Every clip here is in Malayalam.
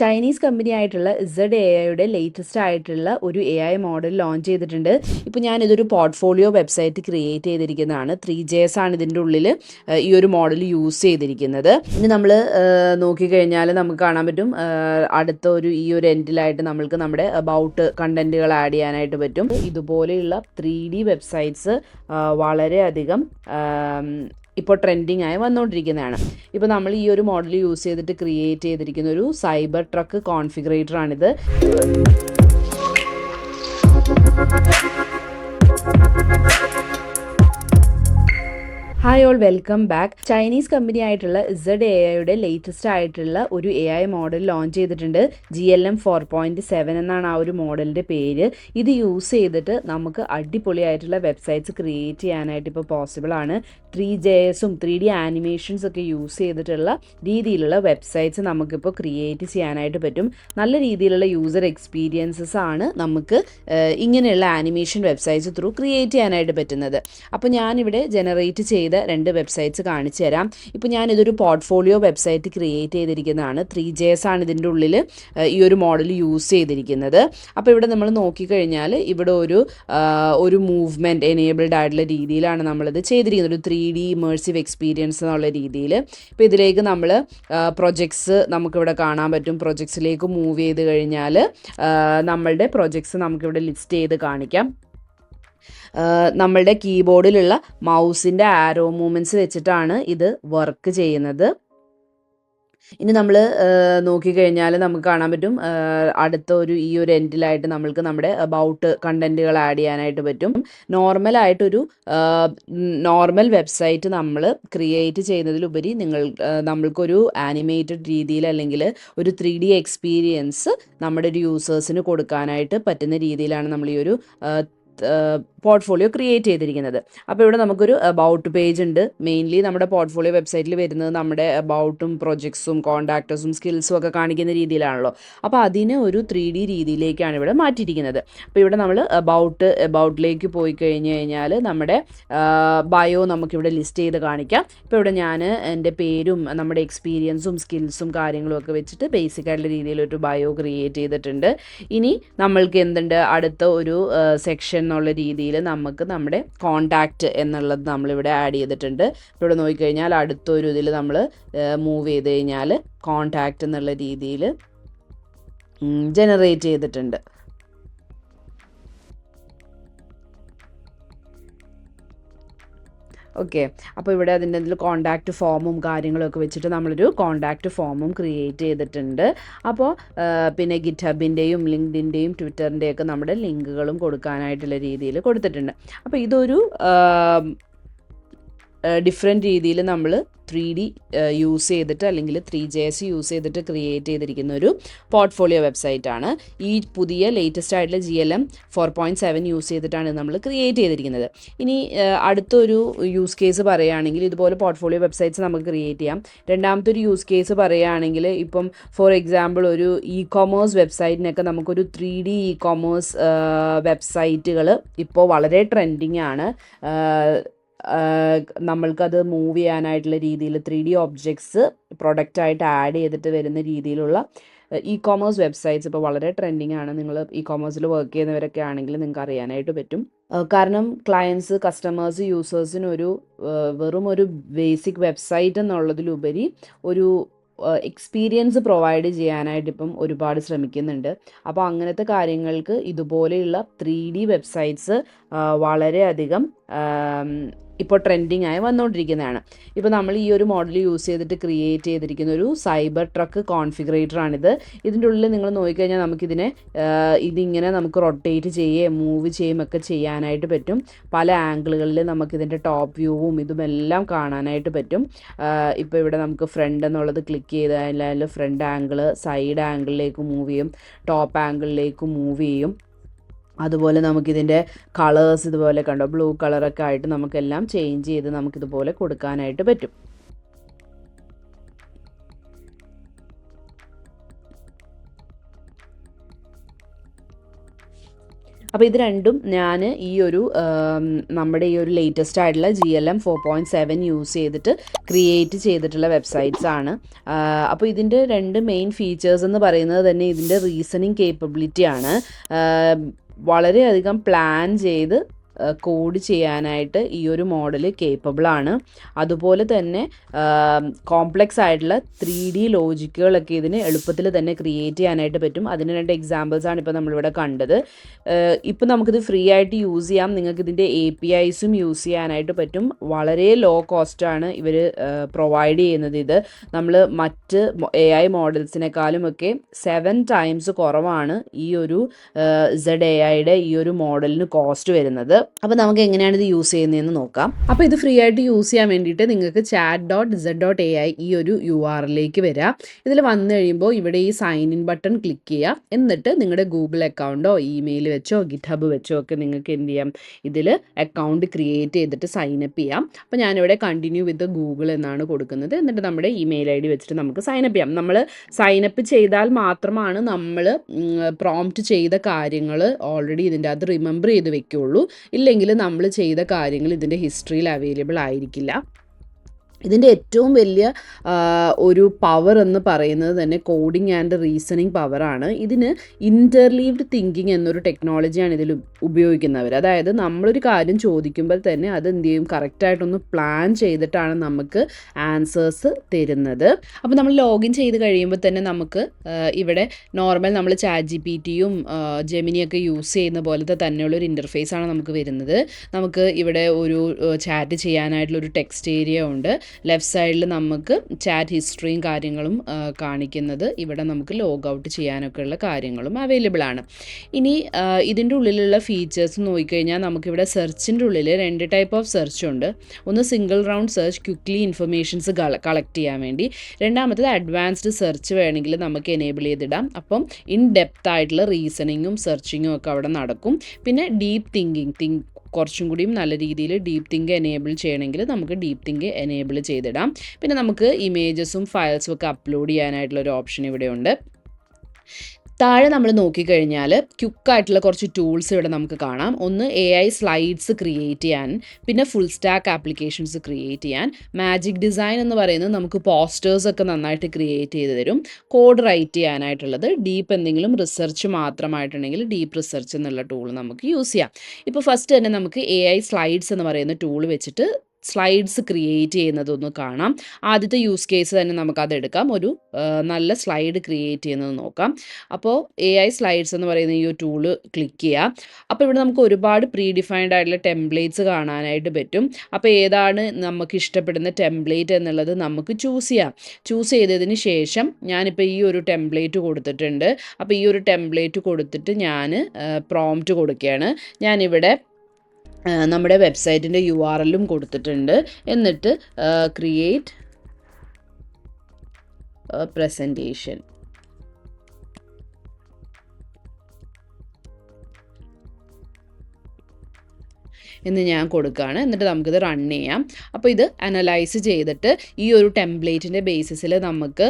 ചൈനീസ് കമ്പനി ആയിട്ടുള്ള ZAIയുടെ ലേറ്റസ്റ്റ് ആയിട്ടുള്ള ഒരു AI മോഡൽ ലോഞ്ച് ചെയ്തിട്ടുണ്ട്. ഇപ്പോൾ ഞാനിതൊരു പോർട്ട്ഫോളിയോ വെബ്സൈറ്റ് ക്രിയേറ്റ് ചെയ്തിരിക്കുന്നതാണ്. 3JS ആണ് ഇതിൻ്റെ ഉള്ളിൽ ഈ ഒരു മോഡൽ യൂസ് ചെയ്തിരിക്കുന്നത്. ഇനി നമ്മൾ നോക്കിക്കഴിഞ്ഞാൽ നമുക്ക് കാണാൻ പറ്റും അടുത്ത ഈ ഒരു എൻഡിലായിട്ട് നമ്മൾക്ക് നമ്മുടെ അബൌട്ട് കണ്ടന്റുകൾ ആഡ് ചെയ്യാനായിട്ട് പറ്റും. ഇതുപോലെയുള്ള 3D വെബ്സൈറ്റ്സ് വളരെയധികം ഇപ്പോൾ ട്രെൻഡിങ് ആയി വന്നുകൊണ്ടിരിക്കുന്നതാണ്. ഇപ്പോൾ നമ്മൾ ഈ ഒരു മോഡൽ യൂസ് ചെയ്തിട്ട് ക്രിയേറ്റ് ചെയ്തിരിക്കുന്ന ഒരു സൈബർ ട്രക്ക് കോൺഫിഗറേറ്റർ ആണിത്. Hi all, welcome back. Chinese company ആയിട്ടുള്ള ZAIയുടെ ലേറ്റസ്റ്റ് ആയിട്ടുള്ള ഒരു AI മോഡൽ ലോഞ്ച് ചെയ്തിട്ടുണ്ട്. GLM 4.7 എന്നാണ് ആ ഒരു മോഡലിൻ്റെ പേര്. ഇത് യൂസ് ചെയ്തിട്ട് നമുക്ക് അടിപൊളിയായിട്ടുള്ള വെബ്സൈറ്റ്സ് ക്രിയേറ്റ് ചെയ്യാനായിട്ട് ഇപ്പോൾ പോസിബിൾ ആണ്. 3JSഉം 3D ആനിമേഷൻസ് ഒക്കെ യൂസ് ചെയ്തിട്ടുള്ള രീതിയിലുള്ള വെബ്സൈറ്റ്സ് നമുക്കിപ്പോൾ ക്രിയേറ്റ് ചെയ്യാനായിട്ട് പറ്റും. നല്ല രീതിയിലുള്ള യൂസർ എക്സ്പീരിയൻസസ് ആണ് നമുക്ക് ഇങ്ങനെയുള്ള ആനിമേഷൻ വെബ്സൈറ്റ്സ് ത്രൂ ക്രിയേറ്റ് ചെയ്യാനായിട്ട് പറ്റുന്നത്. അപ്പോൾ ഞാനിവിടെ ജനറേറ്റ് ചെയ്ത 2 വെബ്സൈറ്റ്സ് കാണിച്ചു തരാം. ഇപ്പോൾ ഞാനിതൊരു പോർട്ട്ഫോളിയോ വെബ്സൈറ്റ് ക്രിയേറ്റ് ചെയ്തിരിക്കുന്നതാണ്. 3JS ആണ് ഇതിൻ്റെ ഉള്ളിൽ ഈ ഒരു മോഡൽ യൂസ് ചെയ്തിരിക്കുന്നത്. അപ്പോൾ ഇവിടെ നമ്മൾ നോക്കിക്കഴിഞ്ഞാൽ ഇവിടെ ഒരു മൂവ്മെൻറ്റ് എനേബിൾഡ് ആയിട്ടുള്ള രീതിയിലാണ് നമ്മളിത് ചെയ്തിരിക്കുന്നത്. ഒരു 3D ഇമേഴ്സീവ് എക്സ്പീരിയൻസ് എന്നുള്ള രീതിയിൽ. ഇപ്പോൾ ഇതിലേക്ക് നമ്മൾ പ്രൊജക്ട്സ് നമുക്കിവിടെ കാണാൻ പറ്റും. പ്രൊജക്ട്സിലേക്ക് മൂവ് ചെയ്ത് കഴിഞ്ഞാൽ നമ്മളുടെ പ്രൊജക്ട്സ് നമുക്കിവിടെ ലിസ്റ്റ് ചെയ്ത് കാണിക്കാം. നമ്മളുടെ കീബോർഡിലുള്ള മൗസിൻ്റെ ആരോ മൂവ്മെൻറ്റ്സ് വെച്ചിട്ടാണ് ഇത് വർക്ക് ചെയ്യുന്നത്. ഇനി നമ്മൾ നോക്കിക്കഴിഞ്ഞാൽ നമുക്ക് കാണാൻ പറ്റും അടുത്ത ഈ ഒരു എൻഡിലായിട്ട് നമ്മൾക്ക് നമ്മുടെ അബൌട്ട് കണ്ടന്റുകൾ ആഡ് ചെയ്യാനായിട്ട് പറ്റും. നോർമൽ വെബ്സൈറ്റ് നമ്മൾ ക്രിയേറ്റ് ചെയ്യുന്നതിലുപരി നമ്മൾക്കൊരു ആനിമേറ്റഡ് രീതിയിൽ അല്ലെങ്കിൽ ഒരു 3D എക്സ്പീരിയൻസ് നമ്മുടെ ഒരു യൂസേഴ്സിന് കൊടുക്കാനായിട്ട് പറ്റുന്ന രീതിയിലാണ് നമ്മൾ ഈ ഒരു പോർട്ട്ഫോളിയോ ക്രിയേറ്റ് ചെയ്തിരിക്കുന്നത്. അപ്പോൾ ഇവിടെ നമുക്കൊരു അബൌട്ട് പേജ് ഉണ്ട്. മെയിൻലി നമ്മുടെ പോർട്ട്ഫോളിയോ വെബ്സൈറ്റിൽ വരുന്നത് നമ്മുടെ അബൌട്ടും പ്രൊജക്ട്സും കോൺടാക്റ്റസും സ്കിൽസും ഒക്കെ കാണിക്കുന്ന രീതിയിലാണല്ലോ. അപ്പോൾ അതിന് ഒരു 3D രീതിയിലേക്കാണ് ഇവിടെ മാറ്റിയിരിക്കുന്നത്. അപ്പോൾ ഇവിടെ നമ്മൾ അബൌട്ടിലേക്ക് പോയി കഴിഞ്ഞ് കഴിഞ്ഞാൽ നമ്മുടെ ബയോ നമുക്കിവിടെ ലിസ്റ്റ് ചെയ്ത് കാണിക്കാം. ഇപ്പോൾ ഇവിടെ ഞാൻ എൻ്റെ പേരും നമ്മുടെ എക്സ്പീരിയൻസും സ്കിൽസും കാര്യങ്ങളും ഒക്കെ വെച്ചിട്ട് ബേസിക് ആയിട്ടുള്ള രീതിയിലൊരു ബയോ ക്രിയേറ്റ് ചെയ്തിട്ടുണ്ട്. ഇനി നമ്മൾക്ക് എന്തുണ്ട്, അടുത്ത ഒരു സെക്ഷൻ എന്നുള്ള രീതിയിൽ നമുക്ക് നമ്മുടെ കോണ്ടാക്റ്റ് എന്നുള്ളത് നമ്മളിവിടെ ആഡ് ചെയ്തിട്ടുണ്ട്. ഇവിടെ നോക്കിക്കഴിഞ്ഞാൽ അടുത്തൊരു ഇതിൽ നമ്മൾ മൂവ് ചെയ്ത് കഴിഞ്ഞാൽ കോണ്ടാക്റ്റ് എന്നുള്ള രീതിയിൽ ജനറേറ്റ് ചെയ്തിട്ടുണ്ട്. ഓക്കെ, അപ്പോൾ ഇവിടെ അതിൻ്റെ ഇതിൽ കോണ്ടാക്റ്റ് ഫോമും കാര്യങ്ങളൊക്കെ വെച്ചിട്ട് നമ്മളൊരു കോണ്ടാക്റ്റ് ഫോമും ക്രിയേറ്റ് ചെയ്തിട്ടുണ്ട്. അപ്പോൾ പിന്നെ ഗിറ്റ്ഹബിൻ്റെയും ലിങ്ക്ഡിൻ്റെയും ട്വിറ്ററിൻ്റെയൊക്കെ നമ്മുടെ ലിങ്കുകളും കൊടുക്കാനായിട്ടുള്ള രീതിയിൽ കൊടുത്തിട്ടുണ്ട്. അപ്പോൾ ഇതൊരു ഡിഫറെൻറ്റ് രീതിയിൽ നമ്മൾ 3D യൂസ് ചെയ്തിട്ട് അല്ലെങ്കിൽ 3JS യൂസ് ചെയ്തിട്ട് ക്രിയേറ്റ് ചെയ്തിരിക്കുന്ന ഒരു പോർട്ട്ഫോളിയോ വെബ്സൈറ്റാണ്. ഈ പുതിയ ലേറ്റസ്റ്റ് ആയിട്ടുള്ള GLM 4.7 യൂസ് ചെയ്തിട്ടാണ് നമ്മൾ ക്രിയേറ്റ് ചെയ്തിരിക്കുന്നത്. ഇനി അടുത്തൊരു യൂസ് കേസ് പറയുകയാണെങ്കിൽ ഇതുപോലെ പോർട്ട്ഫോളിയോ വെബ്സൈറ്റ്സ് നമുക്ക് ക്രിയേറ്റ് ചെയ്യാം. രണ്ടാമത്തെ ഒരു യൂസ് കേസ് പറയുകയാണെങ്കിൽ ഇപ്പം ഫോർ എക്സാമ്പിൾ ഒരു ഇ-കൊമേഴ്സ് വെബ്സൈറ്റിനൊക്കെ നമുക്കൊരു 3D ഇ-കൊമേഴ്സ് വെബ്സൈറ്റുകൾ ഇപ്പോൾ വളരെ ട്രെൻഡിങ് ആണ്. നമ്മൾക്കത് മൂവ് ചെയ്യാനായിട്ടുള്ള രീതിയിൽ 3D ഒബ്ജക്ട്സ് പ്രൊഡക്റ്റായിട്ട് ആഡ് ചെയ്തിട്ട് വരുന്ന രീതിയിലുള്ള ഇ-കൊമേഴ്സ് വെബ്സൈറ്റ്സ് ഇപ്പോൾ വളരെ ട്രെൻഡിങ് ആണ്. നിങ്ങൾ ഇ-കൊമേഴ്സിൽ വർക്ക് ചെയ്യുന്നവരൊക്കെ ആണെങ്കിൽ നിങ്ങൾക്ക് അറിയാനായിട്ട് പറ്റും. കാരണം ക്ലയൻസ്, കസ്റ്റമേഴ്സ്, യൂസേഴ്സിനൊരു വെറും ഒരു ബേസിക് വെബ്സൈറ്റ് എന്നുള്ളതിലുപരി ഒരു എക്സ്പീരിയൻസ് പ്രൊവൈഡ് ചെയ്യാനായിട്ട് ഇപ്പം ഒരുപാട് ശ്രമിക്കുന്നുണ്ട്. അപ്പോൾ അങ്ങനത്തെ കാര്യങ്ങൾക്ക് ഇതുപോലെയുള്ള 3D വെബ്സൈറ്റ്സ് വളരെയധികം ഇപ്പോൾ ട്രെൻഡിങ് ആയി വന്നുകൊണ്ടിരിക്കുന്നതാണ്. ഇപ്പോൾ നമ്മൾ ഈ ഒരു മോഡൽ യൂസ് ചെയ്തിട്ട് ക്രിയേറ്റ് ചെയ്തിരിക്കുന്ന ഒരു സൈബർ ട്രക്ക് കോൺഫിഗറേറ്റർ ആണിത്. ഇതിൻ്റെ ഉള്ളിൽ നിങ്ങൾ നോക്കിക്കഴിഞ്ഞാൽ ഇതിങ്ങനെ നമുക്ക് റൊട്ടേറ്റ് ചെയ്യുകയും മൂവ് ചെയ്യുകയൊക്കെ ചെയ്യാനായിട്ട് പറ്റും. പല ആംഗിളുകളിൽ നമുക്കിതിൻ്റെ ടോപ്പ് വ്യൂവും ഇതുമെല്ലാം കാണാനായിട്ട് പറ്റും. ഇപ്പോൾ ഇവിടെ നമുക്ക് ഫ്രണ്ട് എന്നുള്ളത് ക്ലിക്ക് ചെയ്ത് കഴിഞ്ഞാൽ ഫ്രണ്ട് ആംഗിള് സൈഡ് ആംഗിളിലേക്ക് മൂവ് ചെയ്യും, ടോപ്പ് ആംഗിളിലേക്ക് മൂവ് ചെയ്യും. അതുപോലെ നമുക്കിതിൻ്റെ കളേഴ്സ് ഇതുപോലെ കണ്ടോ, ബ്ലൂ കളറൊക്കെ ആയിട്ട് നമുക്കെല്ലാം ചേഞ്ച് ചെയ്ത് നമുക്കിതുപോലെ കൊടുക്കാനായിട്ട് പറ്റും. അപ്പോൾ ഇത് രണ്ടും ഞാൻ ഈ ഒരു നമ്മുടെ ഈ ഒരു ലേറ്റസ്റ്റ് ആയിട്ടുള്ള GLM 4.7 യൂസ് ചെയ്തിട്ട് ക്രിയേറ്റ് ചെയ്തിട്ടുള്ള വെബ്സൈറ്റ്സ് ആണ്. അപ്പോൾ ഇതിൻ്റെ രണ്ട് മെയിൻ ഫീച്ചേഴ്സ് എന്ന് പറയുന്നത് തന്നെ ഇതിൻ്റെ റീസണിങ് കേപ്പബിലിറ്റി ആണ്. വളരെയധികം പ്ലാൻ ചെയ്ത് കോഡ് ചെയ്യാനായിട്ട് ഈ ഒരു മോഡൽ കേപ്പബിളാണ്. അതുപോലെ തന്നെ കോംപ്ലക്സ് ആയിട്ടുള്ള 3D ലോജിക്കുകളൊക്കെ ഇതിന് എളുപ്പത്തിൽ തന്നെ ക്രിയേറ്റ് ചെയ്യാനായിട്ട് പറ്റും. അതിന് രണ്ട് എക്സാമ്പിൾസാണ് ഇപ്പോൾ നമ്മളിവിടെ കണ്ടത്. ഇപ്പോൾ നമുക്കിത് ഫ്രീ ആയിട്ട് യൂസ് ചെയ്യാം. നിങ്ങൾക്ക് ഇതിൻ്റെ APIസും യൂസ് ചെയ്യാനായിട്ട് പറ്റും. വളരെ ലോ കോസ്റ്റാണ് ഇവർ പ്രൊവൈഡ് ചെയ്യുന്നത്. ഇത് നമ്മൾ മറ്റ് AI മോഡൽസിനേക്കാളും ഒക്കെ 7 ടൈംസ് കുറവാണ് ഈ ഒരു ZAIയുടെ ഈ ഒരു മോഡലിന് കോസ്റ്റ് വരുന്നത്. അപ്പോൾ നമുക്ക് എങ്ങനെയാണ് ഇത് യൂസ് ചെയ്യുന്നതെന്ന് നോക്കാം. അപ്പോൾ ഇത് ഫ്രീ ആയിട്ട് യൂസ് ചെയ്യാൻ വേണ്ടിയിട്ട് നിങ്ങൾക്ക് chat.z.ai ഈ ഒരു URL-ലേക്ക് വരിക. ഇതിൽ വന്നു കഴിയുമ്പോൾ ഇവിടെ ഈ സൈൻ ഇൻ ബട്ടൺ ക്ലിക്ക് ചെയ്യുക. എന്നിട്ട് നിങ്ങളുടെ ഗൂഗിൾ അക്കൗണ്ടോ ഇമെയിൽ വെച്ചോ ഗിറ്റ്ഹബ് വെച്ചോ ഒക്കെ നിങ്ങൾക്ക് എന്ത് ചെയ്യാം, ഇതിൽ അക്കൗണ്ട് ക്രിയേറ്റ് ചെയ്തിട്ട് സൈൻ അപ്പ് ചെയ്യാം. അപ്പോൾ ഞാനിവിടെ കണ്ടിന്യൂ വിത്ത് ഗൂഗിൾ എന്നാണ് കൊടുക്കുന്നത്. എന്നിട്ട് നമ്മുടെ ഇമെയിൽ ID വെച്ചിട്ട് നമുക്ക് സൈൻ അപ്പ് ചെയ്യാം. നമ്മൾ സൈൻ അപ്പ് ചെയ്താൽ മാത്രമാണ് നമ്മൾ പ്രോംപ്റ്റ് ചെയ്ത കാര്യങ്ങൾ ഓൾറെഡി ഇതിൻ്റെ അത് റിമെമ്പർ ചെയ്ത് വെക്കുകയുള്ളൂ. ഇല്ലെങ്കിൽ നമ്മൾ ചെയ്ത കാര്യങ്ങൾ ഇതിൻ്റെ ഹിസ്റ്ററിയിൽ അവൈലബിൾ ആയിരിക്കില്ല. ഇതിൻ്റെ ഏറ്റവും വലിയ ഒരു പവർ എന്ന് പറയുന്നത് തന്നെ കോഡിങ് ആൻഡ് റീസണിങ് പവറാണ്. ഇതിന് ഇൻ്റർലീവ്ഡ് തിങ്കിങ് എന്നൊരു ടെക്നോളജിയാണ് ഇതിൽ ഉപയോഗിക്കുന്നവർ. അതായത് നമ്മളൊരു കാര്യം ചോദിക്കുമ്പോൾ തന്നെ അത് എന്ത് ചെയ്യും, കറക്റ്റായിട്ടൊന്ന് പ്ലാൻ ചെയ്തിട്ടാണ് നമുക്ക് ആൻസേഴ്സ് തരുന്നത്. അപ്പോൾ നമ്മൾ ലോഗിൻ ചെയ്ത് കഴിയുമ്പോൾ തന്നെ നമുക്ക് ഇവിടെ നോർമൽ നമ്മൾ ChatGPTയും ജെമിനിയൊക്കെ യൂസ് ചെയ്യുന്ന പോലത്തെ തന്നെയുള്ളൊരു ഇൻ്റർഫേസാണ് നമുക്ക് വരുന്നത്. നമുക്ക് ഇവിടെ ഒരു ചാറ്റ് ചെയ്യാനായിട്ടുള്ളൊരു ടെക്സ്റ്റ് ഏരിയ ഉണ്ട്. ലെഫ്റ്റ് സൈഡിൽ നമുക്ക് ചാറ്റ് ഹിസ്റ്ററിയും കാര്യങ്ങളും കാണിക്കുന്നത്. ഇവിടെ നമുക്ക് ലോഗ് ഔട്ട് ചെയ്യാനൊക്കെ ഉള്ള കാര്യങ്ങളും അവൈലബിൾ ആണ്. ഇനി ഇതിൻ്റെ ഉള്ളിലുള്ള ഫീച്ചേഴ്സ് നോക്കിക്കഴിഞ്ഞാൽ നമുക്കിവിടെ സെർച്ചിൻ്റെ ഉള്ളിൽ 2 ടൈപ്പ് ഓഫ് സെർച്ച് ഉണ്ട്. ഒന്ന് single round search, quickly informations collect ചെയ്യാൻ വേണ്ടി. രണ്ടാമത്തേത് അഡ്വാൻസ്ഡ് സെർച്ച് വേണമെങ്കിൽ നമുക്ക് എനേബിൾ ചെയ്തിടാം. അപ്പം ഇൻ ഡെപ്ത് ആയിട്ടുള്ള റീസണിങ്ങും സെർച്ചിങ്ങും ഒക്കെ അവിടെ നടക്കും. പിന്നെ ഡീപ്പ് തിങ്കിങ് കുറച്ചും കൂടിയും നല്ല രീതിയിൽ ഡീപ്പ് തിങ്ക് എനേബിൾ ചെയ്യണമെങ്കിൽ നമുക്ക് ഡീപ്പ് തിങ്ക് എനേബിൾ ചെയ്തിടാം. പിന്നെ നമുക്ക് ഇമേജസും ഫയൽസും ഒക്കെ അപ്ലോഡ് ചെയ്യാനായിട്ടുള്ളൊരു ഓപ്ഷൻ ഇവിടെ ഉണ്ട്. താഴെ നമ്മൾ നോക്കിക്കഴിഞ്ഞാൽ ക്വിക്കായിട്ടുള്ള കുറച്ച് ടൂൾസ് ഇവിടെ നമുക്ക് കാണാം. ഒന്ന് AI സ്ലൈഡ്സ് ക്രിയേറ്റ് ചെയ്യാൻ, പിന്നെ ഫുൾ സ്റ്റാക്ക് ആപ്ലിക്കേഷൻസ് ക്രിയേറ്റ് ചെയ്യാൻ. മാജിക് ഡിസൈൻ എന്ന് പറയുന്നത് നമുക്ക് പോസ്റ്റേഴ്സ് ഒക്കെ നന്നായിട്ട് ക്രിയേറ്റ് ചെയ്ത് തരും. കോഡ് റൈറ്റ് ചെയ്യാനായിട്ടുള്ളത്. ഡീപ്പ് എന്തെങ്കിലും റിസർച്ച് മാത്രമായിട്ടുണ്ടെങ്കിൽ ഡീപ്പ് റിസർച്ച് എന്നുള്ള ടൂൾ നമുക്ക് യൂസ് ചെയ്യാം. ഇപ്പോൾ ഫസ്റ്റ് തന്നെ നമുക്ക് AI സ്ലൈഡ്സ് എന്ന് പറയുന്ന ടൂൾ വെച്ചിട്ട് സ്ലൈഡ്സ് ക്രിയേറ്റ് ചെയ്യുന്നതൊന്ന് കാണാം. ആദ്യത്തെ യൂസ് കേസ് തന്നെ നമുക്കത് എടുക്കാം. ഒരു നല്ല സ്ലൈഡ് ക്രിയേറ്റ് ചെയ്യുന്നത് നോക്കാം. അപ്പോൾ AI സ്ലൈഡ്സ് എന്ന് പറയുന്ന ഈ ഒരു ടൂള് ക്ലിക്ക് ചെയ്യുക. അപ്പോൾ ഇവിടെ നമുക്ക് ഒരുപാട് പ്രീ ഡിഫൈൻഡ് ആയിട്ടുള്ള ടെംപ്ലേറ്റ്സ് കാണാനായിട്ട് പറ്റും. അപ്പോൾ ഏതാണ് നമുക്ക് ഇഷ്ടപ്പെടുന്ന ടെംപ്ലേറ്റ് എന്നുള്ളത് നമുക്ക് ചൂസ് ചെയ്യാം. ചൂസ് ചെയ്തതിന് ശേഷം ഞാനിപ്പോൾ ഈ ഒരു ടെംപ്ലേറ്റ് കൊടുത്തിട്ടുണ്ട്. അപ്പോൾ ഈ ഒരു ടെംപ്ലേറ്റ് കൊടുത്തിട്ട് ഞാൻ പ്രോംപ്റ്റ് കൊടുക്കുകയാണ്. ഞാനിവിടെ നമ്മുടെ വെബ്സൈറ്റിൻ്റെ URL-ഉം കൊടുത്തിട്ടുണ്ട്. എന്നിട്ട് ക്രിയേറ്റ് പ്രസൻറ്റേഷൻ എന്ന് ഞാൻ കൊടുക്കുകയാണ്. എന്നിട്ട് നമുക്കിത് റൺ ചെയ്യാം. അപ്പോൾ ഇത് അനലൈസ് ചെയ്തിട്ട് ഈ ഒരു ടെംപ്ലേറ്റിൻ്റെ ബേസിസിൽ നമുക്ക്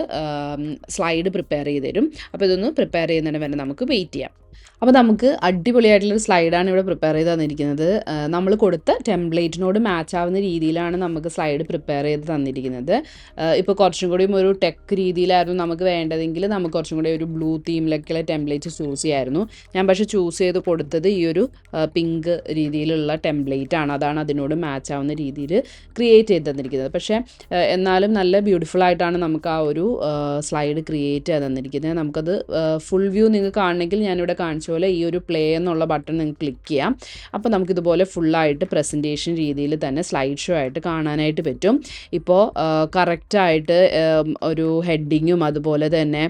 സ്ലൈഡ് പ്രിപ്പയർ ചെയ്ത് തരും. അപ്പോൾ ഇതൊന്ന് പ്രിപ്പയർ ചെയ്യുന്നതിന് വരെ നമുക്ക് വെയിറ്റ് ചെയ്യാം. അപ്പോൾ നമുക്ക് അടിപൊളിയായിട്ടുള്ളൊരു സ്ലൈഡാണ് ഇവിടെ പ്രിപ്പയർ ചെയ്ത് തന്നിരിക്കുന്നത്. നമ്മൾ കൊടുത്ത ടെംപ്ലേറ്റിനോട് മാച്ച് ആവുന്ന രീതിയിലാണ് നമുക്ക് സ്ലൈഡ് പ്രിപ്പയർ ചെയ്ത് തന്നിരിക്കുന്നത്. ഇപ്പോൾ കുറച്ചും കൂടിയും ഒരു ടെക് രീതിയിലായിരുന്നു നമുക്ക് വേണ്ടതെങ്കിൽ നമുക്ക് കുറച്ചും കൂടി ഒരു ബ്ലൂ തീമിലൊക്കെയുള്ള ടെംപ്ലേറ്റ് ചൂസ് ചെയ്യായിരുന്നു. ഞാൻ പക്ഷേ ചൂസ് ചെയ്ത് കൊടുത്തത് ഈ ഒരു പിങ്ക് രീതിയിലുള്ള ടെംപ്ലേറ്റ് ആണ്. അതാണ് അതിനോട് മാച്ച് ആവുന്ന രീതിയിൽ ക്രിയേറ്റ് ചെയ്ത് തന്നിരിക്കുന്നത്. പക്ഷേ എന്നാലും നല്ല ബ്യൂട്ടിഫുൾ ആയിട്ടാണ് നമുക്ക് ആ ഒരു സ്ലൈഡ് ക്രിയേറ്റ് ചെയ്ത് തന്നിരിക്കുന്നത്. നമുക്കത് ഫുൾ വ്യൂ നിങ്ങൾക്ക് കാണണമെങ്കിൽ ഞാനിവിടെ കാണിച്ച പോലെ ഈ ഒരു പ്ലേ എന്നുള്ള ബട്ടൺ നിങ്ങൾക്ക് ക്ലിക്ക് ചെയ്യാം. അപ്പോൾ നമുക്കിതുപോലെ ഫുള്ളായിട്ട് പ്രസൻറ്റേഷൻ രീതിയിൽ തന്നെ സ്ലൈഡ് ഷോ ആയിട്ട് കാണാനായിട്ട് പറ്റും. ഇപ്പോൾ കറക്റ്റായിട്ട് ഒരു ഹെഡിങ്ങും അതുപോലെ തന്നെ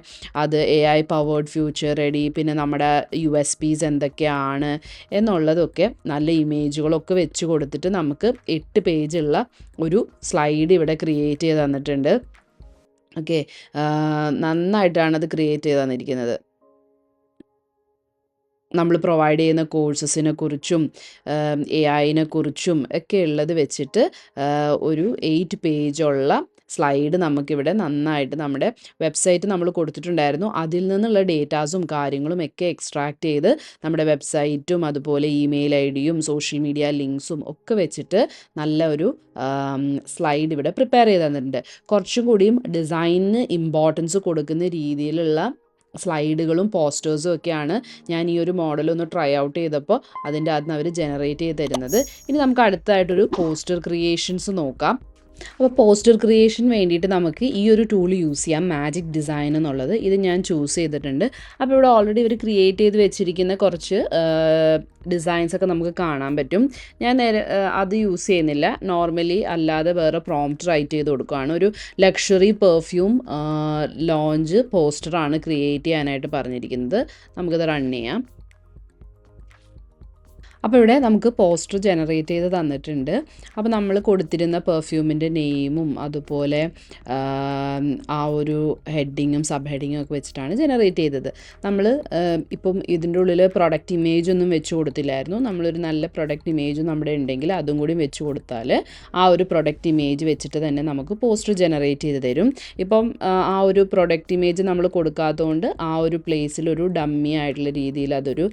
അത് AI പവേർഡ് ഫ്യൂച്ചർ റെഡി, പിന്നെ നമ്മുടെ USPs എന്തൊക്കെയാണ് എന്നുള്ളതൊക്കെ നല്ല ഇമേജുകളൊക്കെ വെച്ച് കൊടുത്തിട്ട് നമുക്ക് 8 പേജുള്ള ഒരു സ്ലൈഡ് ഇവിടെ ക്രിയേറ്റ് ചെയ്ത് തന്നിട്ടുണ്ട്. ഓക്കെ, നന്നായിട്ടാണ് അത് ക്രിയേറ്റ് ചെയ്ത് തന്നിരിക്കുന്നത്. നമ്മൾ പ്രൊവൈഡ് ചെയ്യുന്ന കോഴ്സസിനെ കുറിച്ചും AI കുറിച്ചും ഒക്കെ ഉള്ളത് വെച്ചിട്ട് ഒരു 8 പേജുള്ള സ്ലൈഡ് നമുക്കിവിടെ നന്നായിട്ട് നമ്മുടെ വെബ്സൈറ്റ് നമ്മൾ കൊടുത്തിട്ടുണ്ടായിരുന്നു, അതിൽ നിന്നുള്ള ഡേറ്റാസും കാര്യങ്ങളും ഒക്കെ എക്സ്ട്രാക്ട് ചെയ്ത് നമ്മുടെ വെബ്സൈറ്റും അതുപോലെ ഇമെയിൽ ഐഡിയും സോഷ്യൽ മീഡിയ ലിങ്ക്സും ഒക്കെ വെച്ചിട്ട് നല്ല ഒരു സ്ലൈഡ് ഇവിടെ പ്രിപ്പയർ ചെയ്ത് തന്നിട്ടുണ്ട്. കുറച്ചും കൂടിയും ഡിസൈനിന് ഇമ്പോർട്ടൻസ് കൊടുക്കുന്ന രീതിയിലുള്ള സ്ലൈഡുകളും പോസ്റ്റേഴ്സും ഒക്കെയാണ് ഞാൻ ഈ ഒരു മോഡലൊന്ന് ട്രൈ ഔട്ട് ചെയ്തപ്പോൾ അതിൻ്റെ അകത്ത് നിന്ന് അവർ ജനറേറ്റ് ചെയ്ത് തരുന്നത്. ഇനി നമുക്ക് അടുത്തായിട്ടൊരു പോസ്റ്റർ ക്രിയേഷൻസ് നോക്കാം. അപ്പോൾ പോസ്റ്റർ ക്രിയേഷൻ വേണ്ടിയിട്ട് നമുക്ക് ഈ ഒരു ടൂൾ യൂസ് ചെയ്യാം, മാജിക് ഡിസൈൻ എന്നുള്ളത്. ഇത് ഞാൻ ചൂസ് ചെയ്തിട്ടുണ്ട്. അപ്പോൾ ഇവിടെ ഓൾറെഡി ഇവർ ക്രിയേറ്റ് ചെയ്ത് വെച്ചിരിക്കുന്ന കുറച്ച് ഡിസൈൻസ് ഒക്കെ നമുക്ക് കാണാൻ പറ്റും. ഞാൻ അത് യൂസ് ചെയ്യുന്നില്ല, നോർമലി അല്ലാതെ വേറെ പ്രോംപ്റ്റ് റൈറ്റ് ചെയ്ത് കൊടുക്കുകയാണ്. ഒരു ലക്ഷറി പെർഫ്യൂം ലോഞ്ച് പോസ്റ്ററാണ് ക്രിയേറ്റ് ചെയ്യാനായിട്ട് പറഞ്ഞിരിക്കുന്നത്. നമുക്കത് റൺ ചെയ്യാം. അപ്പോൾ ഇവിടെ നമുക്ക് പോസ്റ്റർ ജനറേറ്റ് ചെയ്ത് തന്നിട്ടുണ്ട്. അപ്പോൾ നമ്മൾ കൊടുത്തിരുന്ന പെർഫ്യൂമിൻ്റെ നെയിമും അതുപോലെ ആ ഒരു ഹെഡിങ്ങും സബ് ഹെഡിങ്ങും ഒക്കെ വെച്ചിട്ടാണ് ജനറേറ്റ് ചെയ്തത്. നമ്മൾ ഇപ്പം ഇതിൻ്റെ ഉള്ളിൽ പ്രൊഡക്റ്റ് ഇമേജ് ഒന്നും വെച്ച് കൊടുത്തില്ലായിരുന്നു. നമ്മളൊരു നല്ല പ്രൊഡക്റ്റ് ഇമേജ് നമ്മുടെ ഉണ്ടെങ്കിൽ അതും കൂടി വെച്ച് കൊടുത്താൽ ആ ഒരു പ്രൊഡക്റ്റ് ഇമേജ് വെച്ചിട്ട് തന്നെ നമുക്ക് പോസ്റ്റർ ജനറേറ്റ് ചെയ്ത് തരും. ഇപ്പം ആ ഒരു പ്രൊഡക്റ്റ് ഇമേജ് നമ്മൾ കൊടുക്കാത്തതുകൊണ്ട് ആ ഒരു പ്ലേസിൽ ഒരു ഡമ്മി ആയിട്ടുള്ള രീതിയിൽ അതൊരു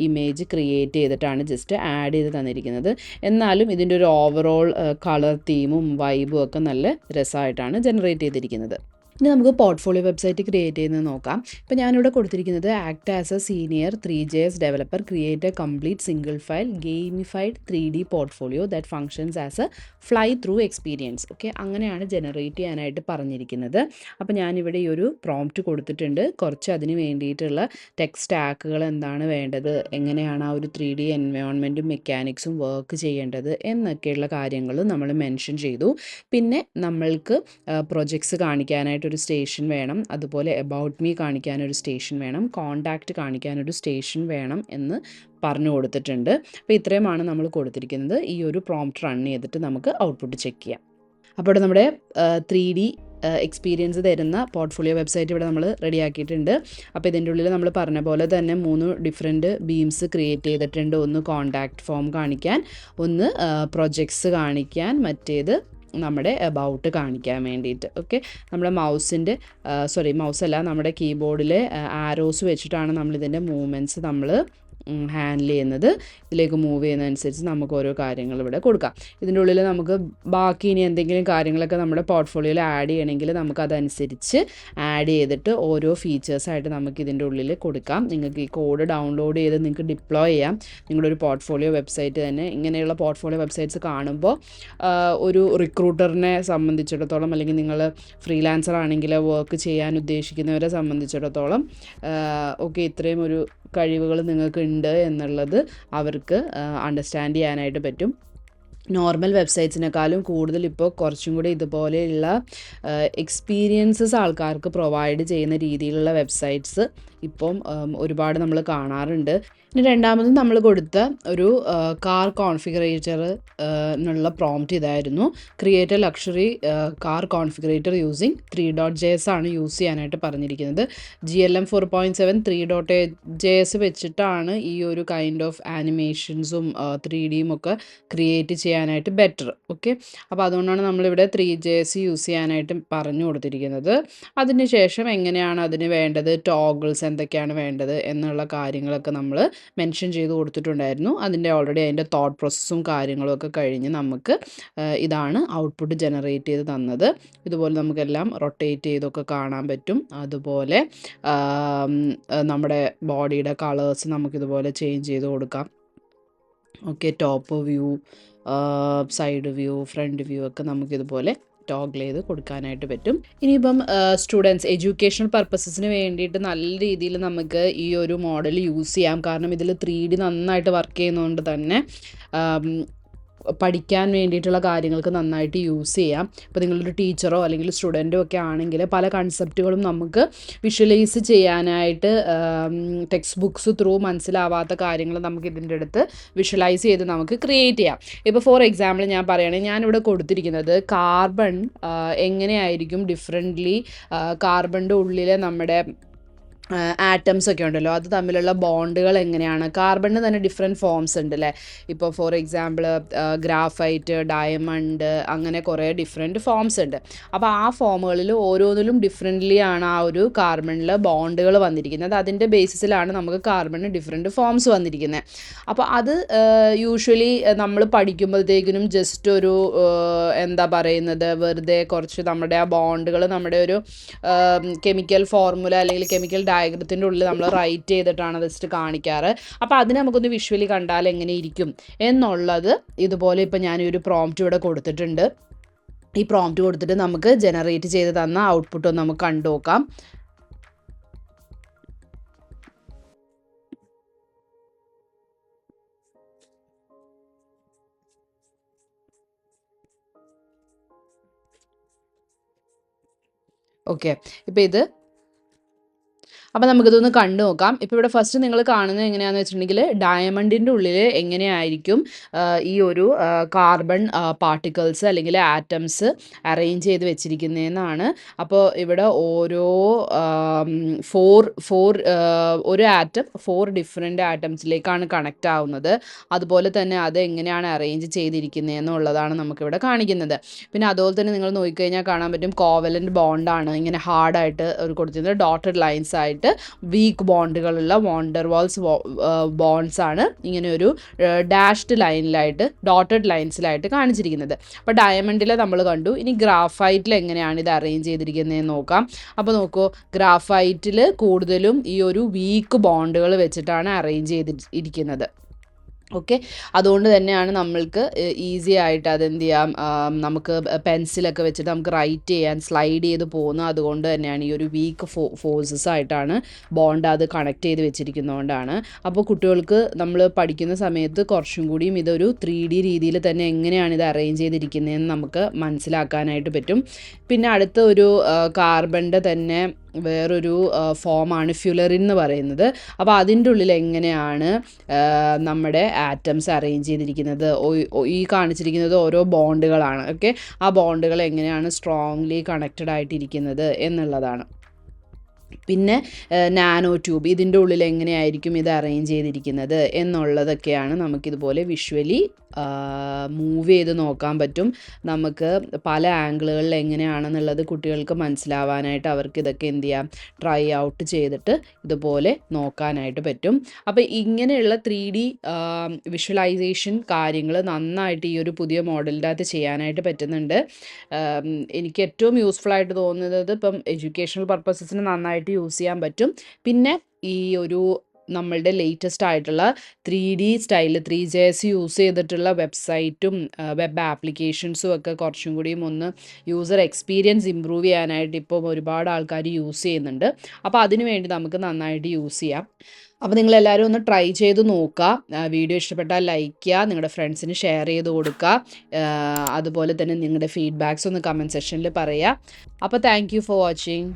ഇമേജ് ക്രിയേറ്റ് ചെയ്തിട്ടാണ് ജസ്റ്റ് ആഡ് ചെയ്ത് തന്നിരിക്കുന്നത്. എന്നാലും ഇതിൻ്റെ ഒരു ഓവറോൾ കളർ തീമും വൈബും ഒക്കെ നല്ല രസമായിട്ടാണ് ജനറേറ്റ് ചെയ്തിരിക്കുന്നത്. ഇനി നമുക്ക് പോർട്ട്ഫോളിയോ വെബ്സൈറ്റ് ക്രിയേറ്റ് ചെയ്യുന്നത് നോക്കാം. ഇപ്പോൾ ഞാനിവിടെ കൊടുത്തിരിക്കുന്നത് act as A senior 3JS developer, create A complete single file gamified 3D portfolio that functions as A fly through experience. Okay, അങ്ങനെയാണ് ജനറേറ്റ് ചെയ്യാനായിട്ട് പറഞ്ഞിരിക്കുന്നത്. അപ്പോൾ ഞാനിവിടെ ഈ ഒരു പ്രോംപ്റ്റ് കൊടുത്തിട്ടുണ്ട്. കുറച്ച് അതിന് വേണ്ടിയിട്ടുള്ള ടെക്സ്റ്റ് സ്റ്റാക്കുകൾ എന്താണ് വേണ്ടത്, എങ്ങനെയാണ് ആ ഒരു 3D എൻവയോൺമെൻറ്റും മെക്കാനിക്സും വർക്ക് ചെയ്യേണ്ടത് എന്നൊക്കെയുള്ള കാര്യങ്ങൾ നമ്മൾ മെൻഷൻ ചെയ്തു. പിന്നെ നമ്മൾക്ക് പ്രൊജക്ട്സ് കാണിക്കാനായിട്ട് ഒരു സ്റ്റേഷൻ വേണം, അതുപോലെ എബൌട്ട് മീ കാണിക്കാനൊരു സ്റ്റേഷൻ വേണം, കോണ്ടാക്റ്റ് കാണിക്കാനൊരു സ്റ്റേഷൻ വേണം എന്ന് പറഞ്ഞു കൊടുത്തിട്ടുണ്ട്. അപ്പോൾ ഇത്രയുമാണ് നമ്മൾ കൊടുത്തിരിക്കുന്നത്. ഈ ഒരു പ്രോംപ്റ്റ് റൺ ചെയ്തിട്ട് നമുക്ക് ഔട്ട്പുട്ട് ചെക്ക് ചെയ്യാം. അപ്പോൾ ഇവിടെ നമ്മുടെ 3D എക്സ്പീരിയൻസ് തരുന്ന പോർട്ട്ഫോളിയോ വെബ്സൈറ്റ് ഇവിടെ നമ്മൾ റെഡിയാക്കിയിട്ടുണ്ട്. അപ്പോൾ ഇതിൻ്റെ ഉള്ളിൽ നമ്മൾ പറഞ്ഞ പോലെ തന്നെ 3 ഡിഫറെൻറ്റ് ബീംസ് ക്രിയേറ്റ് ചെയ്തിട്ടുണ്ട്. ഒന്ന് കോണ്ടാക്റ്റ് ഫോം കാണിക്കാൻ, ഒന്ന് പ്രൊജക്ട്സ് കാണിക്കാൻ, മറ്റേത് നമ്മുടെ എബൌട്ട് കാണിക്കാൻ വേണ്ടിയിട്ട്. ഓക്കെ, നമ്മുടെ മൗസല്ല, നമ്മുടെ കീബോർഡിലെ ആരോസ് വെച്ചിട്ടാണ് നമ്മളിതിൻ്റെ മൂവ്മെൻറ്റ്സ് നമ്മൾ ഹാൻഡിൽ ചെയ്യുന്നത്. ഇതിലേക്ക് മൂവ് ചെയ്യുന്നതനുസരിച്ച് നമുക്ക് ഓരോ കാര്യങ്ങൾ ഇവിടെ കൊടുക്കാം. ഇതിൻ്റെ ഉള്ളിൽ നമുക്ക് ബാക്കി ഇനി എന്തെങ്കിലും കാര്യങ്ങളൊക്കെ നമ്മുടെ പോർട്ട്ഫോളിയോയിൽ ആഡ് ചെയ്യണമെങ്കിൽ നമുക്കതനുസരിച്ച് ആഡ് ചെയ്തിട്ട് ഓരോ ഫീച്ചേഴ്സായിട്ട് നമുക്ക് ഇതിൻ്റെ ഉള്ളിൽ കൊടുക്കാം. നിങ്ങൾക്ക് ഈ കോഡ് ഡൗൺലോഡ് ചെയ്ത് നിങ്ങൾക്ക് ഡിപ്ലോയ് ചെയ്യാം. നിങ്ങളുടെ ഒരു പോർട്ട്ഫോളിയോ വെബ്സൈറ്റ് തന്നെ. ഇങ്ങനെയുള്ള പോർട്ട്ഫോളിയോ വെബ്സൈറ്റ്സ് കാണുമ്പോൾ ഒരു റിക്രൂട്ടറിനെ സംബന്ധിച്ചിടത്തോളം, അല്ലെങ്കിൽ നിങ്ങൾ ഫ്രീലാൻസർ ആണെങ്കിൽ വർക്ക് ചെയ്യാൻ ഉദ്ദേശിക്കുന്നവരെ സംബന്ധിച്ചിടത്തോളം ഓക്കെ, ഇത്രയും ഒരു കഴിവുകൾ നിങ്ങൾക്ക് ഉണ്ട് എന്നുള്ളത് അവർക്ക് അണ്ടർസ്റ്റാൻഡ് ചെയ്യാനായിട്ട് പറ്റും. നോർമൽ വെബ്സൈറ്റ്സിനേക്കാളും കൂടുതൽ ഇപ്പോൾ കുറച്ചും കൂടി ഇതുപോലെയുള്ള എക്സ്പീരിയൻസസ് ആൾക്കാർക്ക് പ്രൊവൈഡ് ചെയ്യുന്ന രീതിയിലുള്ള വെബ്സൈറ്റ്സ് ഇപ്പം ഒരുപാട് നമ്മൾ കാണാറുണ്ട്. ഇനി രണ്ടാമത് നമ്മൾ കൊടുത്ത ഒരു കാർ കോൺഫിഗറേറ്റർ എന്നുള്ള പ്രോംപ്റ്റ് ഇതായിരുന്നു. Create a luxury car configurator using 3.js ആണ് യൂസ് ചെയ്യാനായിട്ട് പറഞ്ഞിരിക്കുന്നത്. GLM 4.7 3.js വെച്ചിട്ടാണ് ഈ ഒരു കൈൻഡ് ഓഫ് ആനിമേഷൻസും 3Dയും ഒക്കെ ക്രിയേറ്റ് ചെയ്യാനായിട്ട് ബെറ്റർ. ഓക്കെ, അപ്പോൾ അതുകൊണ്ടാണ് നമ്മളിവിടെ 3JS യൂസ് ചെയ്യാനായിട്ട് പറഞ്ഞു കൊടുത്തിരിക്കുന്നത്. അതിനുശേഷം എങ്ങനെയാണ് അതിന് വേണ്ടത്, ടോഗിൾസ് എന്തൊക്കെയാണ് വേണ്ടത് എന്നുള്ള കാര്യങ്ങളൊക്കെ നമ്മൾ മെൻഷൻ ചെയ്ത് കൊടുത്തിട്ടുണ്ടായിരുന്നു. ഓൾറെഡി അതിൻ്റെ തോട്ട് പ്രോസസ്സും കാര്യങ്ങളും ഒക്കെ കഴിഞ്ഞ് നമുക്ക് ഇതാണ് ഔട്ട്പുട്ട് ജനറേറ്റ് ചെയ്ത് തന്നത്. ഇതുപോലെ നമുക്കെല്ലാം റൊട്ടേറ്റ് ചെയ്തൊക്കെ കാണാൻ പറ്റും. അതുപോലെ നമ്മുടെ ബോഡിയുടെ കളേഴ്സ് നമുക്കിതുപോലെ ചേഞ്ച് ചെയ്ത് കൊടുക്കാം. Okay, top view, side view, front view ഒക്കെ നമുക്കിതുപോലെ ടോഗിൾ ചെയ്ത് കൊടുക്കാനായിട്ട് പറ്റും. ഇനിയിപ്പം സ്റ്റുഡൻസ് എഡ്യൂക്കേഷണൽ പർപ്പസസിന് വേണ്ടിയിട്ട് നല്ല രീതിയിൽ നമുക്ക് ഈ ഒരു മോഡൽ യൂസ് ചെയ്യാം. കാരണം ഇതിൽ 3D നന്നായിട്ട് വർക്ക് ചെയ്യുന്നതുകൊണ്ട് തന്നെ പഠിക്കാൻ വേണ്ടിയിട്ടുള്ള കാര്യങ്ങൾക്ക് നന്നായിട്ട് യൂസ് ചെയ്യാം. ഇപ്പോൾ നിങ്ങളൊരു ടീച്ചറോ അല്ലെങ്കിൽ സ്റ്റുഡൻറ്റോ ഒക്കെ ആണെങ്കിൽ പല കൺസെപ്റ്റുകളും നമുക്ക് വിഷ്വലൈസ് ചെയ്യാനായിട്ട് ടെക്സ്റ്റ് ബുക്സ് ത്രൂ മനസ്സിലാവാത്ത കാര്യങ്ങൾ നമുക്ക് ഇതിൻ്റെ അടുത്ത് വിഷ്വലൈസ് ചെയ്ത് നമുക്ക് ക്രിയേറ്റ് ചെയ്യാം. ഇപ്പോൾ ഫോർ എക്സാമ്പിൾ ഞാൻ പറയുകയാണെങ്കിൽ ഞാനിവിടെ കൊടുത്തിരിക്കുന്നത് കാർബൺ എങ്ങനെയായിരിക്കും ഡിഫറെൻ്റ്ലി കാർബണിൻ്റെ ഉള്ളിലെ നമ്മുടെ ആറ്റംസ് ഒക്കെ ഉണ്ടല്ലോ, അത് തമ്മിലുള്ള ബോണ്ടുകൾ എങ്ങനെയാണ്. കാർബണിന് തന്നെ ഡിഫറെൻറ്റ് ഫോംസ് ഉണ്ട് അല്ലേ. ഇപ്പോൾ ഫോർ എക്സാമ്പിൾ ഗ്രാഫൈറ്റ്, ഡയമണ്ട്, അങ്ങനെ കുറേ ഡിഫറെൻറ്റ് ഫോംസ് ഉണ്ട്. അപ്പോൾ ആ ഫോമുകളിൽ ഓരോന്നിലും ഡിഫറെൻ്റ്ലി ആണ് ആ ഒരു കാർബണിൽ ബോണ്ടുകൾ വന്നിരിക്കുന്നത്. അതിൻ്റെ ബേസിസിലാണ് നമുക്ക് കാർബണിന് ഡിഫറെൻറ്റ് ഫോംസ് വന്നിരിക്കുന്നത്. അപ്പോൾ അത് യൂഷ്വലി നമ്മൾ പഠിക്കുമ്പോഴത്തേക്കിനും ജസ്റ്റ് ഒരു എന്താ പറയുന്നത്, വെറുതെ കുറച്ച് നമ്മുടെ ആ ബോണ്ടുകൾ നമ്മുടെ ഒരു കെമിക്കൽ ഫോർമുല അല്ലെങ്കിൽ കെമിക്കൽ ഡയഗ്രത്തിൻ്റെ ഉള്ളിൽ നമ്മൾ റൈറ്റ് ചെയ്തിട്ടാണ് ജസ്റ്റ് കാണിക്കാറ്. അപ്പോൾ അതിന് നമുക്കൊന്ന് വിഷ്വലി കണ്ടാൽ എങ്ങനെ ഇരിക്കും എന്നുള്ളത് ഇതുപോലെ ഇപ്പോൾ ഞാൻ ഒരു പ്രോംപ്റ്റ് ഇവിടെ കൊടുത്തിട്ടുണ്ട്. ഈ പ്രോംപ്റ്റ് കൊടുത്തിട്ട് നമുക്ക് ജനറേറ്റ് ചെയ്ത് തന്ന ഔട്ട്പുട്ട് ഒന്ന് നമുക്ക് കണ്ടു നോക്കാം. ഓക്കെ, ഇപ്പോൾ ഇത് അപ്പോൾ നമുക്കിതൊന്ന് കണ്ടു നോക്കാം. ഇപ്പോൾ ഇവിടെ ഫസ്റ്റ് നിങ്ങൾ കാണുന്നത് എങ്ങനെയാണെന്ന് വെച്ചിട്ടുണ്ടെങ്കിൽ ഡയമണ്ടിൻ്റെ ഉള്ളിൽ എങ്ങനെയായിരിക്കും ഈ ഒരു കാർബൺ പാർട്ടിക്കിൾസ് അല്ലെങ്കിൽ ആറ്റംസ് അറേഞ്ച് ചെയ്ത് വെച്ചിരിക്കുന്നതെന്നാണ്. അപ്പോൾ ഇവിടെ ഓരോ ഒരു ആറ്റം 4 ഡിഫറെൻറ്റ് ആറ്റംസിലേക്കാണ് കണക്റ്റ് ആവുന്നത്. അതുപോലെ തന്നെ അത് എങ്ങനെയാണ് അറേഞ്ച് ചെയ്തിരിക്കുന്നതെന്നുള്ളതാണ് നമുക്കിവിടെ കാണിക്കുന്നത്. പിന്നെ അതുപോലെ തന്നെ നിങ്ങൾ നോക്കിക്കഴിഞ്ഞാൽ കാണാൻ പറ്റും കോവലൻ്റ് ബോണ്ടാണ് ഇങ്ങനെ ഹാർഡായിട്ട് ഒരു കൊടുത്തിരുന്നത്. ഡോട്ടഡ് ലൈൻസ് ആയിട്ട് വീക്ക് ബോണ്ടുകളുള്ള വാണ്ടർ വാൾസ് ബോണ്ട്സ് ആണ് ഇങ്ങനെ ഒരു ഡാഷ്ഡ് ലൈനിലായിട്ട് ഡോട്ടഡ് ലൈൻസിലായിട്ട് കാണിച്ചിരിക്കുന്നത്. അപ്പോൾ ഡയമണ്ടിൽ നമ്മൾ കണ്ടു. ഇനി ഗ്രാഫൈറ്റിൽ എങ്ങനെയാണ് ഇത് അറേഞ്ച് ചെയ്തിരിക്കുന്നതെന്ന് നോക്കാം. അപ്പോൾ നോക്കൂ, ഗ്രാഫൈറ്റിൽ കൂടുതലും ഈ ഒരു വീക്ക് ബോണ്ടുകൾ വെച്ചിട്ടാണ് അറേഞ്ച് ചെയ്തിരിക്കുന്നത്. ഓക്കെ, അതുകൊണ്ട് തന്നെയാണ് നമ്മൾക്ക് ഈസി ആയിട്ട് അതെന്ത് ചെയ്യാം, നമുക്ക് പെൻസിലൊക്കെ വെച്ചിട്ട് നമുക്ക് റൈറ്റ് ചെയ്യാൻ സ്ലൈഡ് ചെയ്ത് പോകുന്നു. അതുകൊണ്ട് തന്നെയാണ് ഈ ഒരു വീക്ക് ഫോഴ്സസ് ആയിട്ടാണ് ബോണ്ട് അത് കണക്ട് ചെയ്ത് വെച്ചിരിക്കുന്നതുകൊണ്ടാണ്. അപ്പോൾ കുട്ടികൾക്ക് നമ്മൾ പഠിക്കുന്ന സമയത്ത് കുറച്ചും കൂടിയും ഇതൊരു 3D രീതിയിൽ തന്നെ എങ്ങനെയാണ് ഇത് അറേഞ്ച് ചെയ്തിരിക്കുന്നതെന്ന് നമുക്ക് മനസ്സിലാക്കാനായിട്ട് പറ്റും. പിന്നെ അടുത്ത ഒരു കാർബണിൻ്റെ തന്നെ വേറൊരു ഫോമാണ് ഫ്യുലറിൻ എന്ന് പറയുന്നത്. അപ്പോൾ അതിൻ്റെ ഉള്ളിൽ എങ്ങനെയാണ് നമ്മുടെ ആറ്റംസ് അറേഞ്ച് ചെയ്തിരിക്കുന്നത്, ഈ കാണിച്ചിരിക്കുന്നത് ഓരോ ബോണ്ടുകളാണ്. ഓക്കെ, ആ ബോണ്ടുകൾ എങ്ങനെയാണ് സ്ട്രോങ്ലി കണക്റ്റഡ് ആയിട്ടിരിക്കുന്നത് എന്നുള്ളതാണ്. പിന്നെ നാനോ ട്യൂബ്, ഇതിൻ്റെ ഉള്ളിൽ എങ്ങനെയായിരിക്കും ഇത് അറേഞ്ച് ചെയ്തിരിക്കുന്നത് എന്നുള്ളതൊക്കെയാണ് നമുക്കിതുപോലെ വിഷ്വലി മൂവ് ചെയ്ത് നോക്കാൻ പറ്റും. നമുക്ക് പല ആംഗിളുകളിൽ എങ്ങനെയാണെന്നുള്ളത് കുട്ടികൾക്ക് മനസ്സിലാവാനായിട്ട് അവർക്ക് ഇതൊക്കെ എന്ത് ചെയ്യാം, ട്രൈ ഔട്ട് ചെയ്തിട്ട് ഇതുപോലെ നോക്കാനായിട്ട് പറ്റും. അപ്പോൾ ഇങ്ങനെയുള്ള 3D വിഷ്വലൈസേഷൻ കാര്യങ്ങൾ നന്നായിട്ട് ഈ ഒരു പുതിയ മോഡലിൻ്റെ അകത്ത് ചെയ്യാനായിട്ട് പറ്റുന്നുണ്ട്. എനിക്ക് ഏറ്റവും യൂസ്ഫുൾ ആയിട്ട് തോന്നുന്നത് ഇപ്പം എഡ്യൂക്കേഷണൽ പർപ്പസസിന് നന്നായിട്ട് യൂസ് ചെയ്യാൻ പറ്റും. പിന്നെ ഈ ഒരു നമ്മളുടെ ലേറ്റസ്റ്റ് ആയിട്ടുള്ള 3D സ്റ്റൈൽ 3JS യൂസ് ചെയ്തിട്ടുള്ള വെബ്സൈറ്റും വെബ് ആപ്ലിക്കേഷൻസും ഒക്കെ കുറച്ചും കൂടിയും ഒന്ന് യൂസർ എക്സ്പീരിയൻസ് ഇമ്പ്രൂവ് ചെയ്യാനായിട്ട് ഇപ്പോൾ ഒരുപാട് ആൾക്കാർ യൂസ് ചെയ്യുന്നുണ്ട്. അപ്പോൾ അതിനു വേണ്ടി നമുക്ക് നന്നായിട്ട് യൂസ് ചെയ്യാം. അപ്പോൾ നിങ്ങളെല്ലാവരും ഒന്ന് ട്രൈ ചെയ്ത് നോക്കുക. വീഡിയോ ഇഷ്ടപ്പെട്ടാൽ ലൈക്ക് ചെയ്യുക, നിങ്ങളുടെ ഫ്രണ്ട്സിന് ഷെയർ ചെയ്ത് കൊടുക്കുക. അതുപോലെ തന്നെ നിങ്ങളുടെ ഫീഡ്ബാക്ക്സ് ഒന്ന് കമൻറ്റ് സെക്ഷനിൽ പറയുക. അപ്പോൾ താങ്ക് യു ഫോർ വാച്ചിങ്.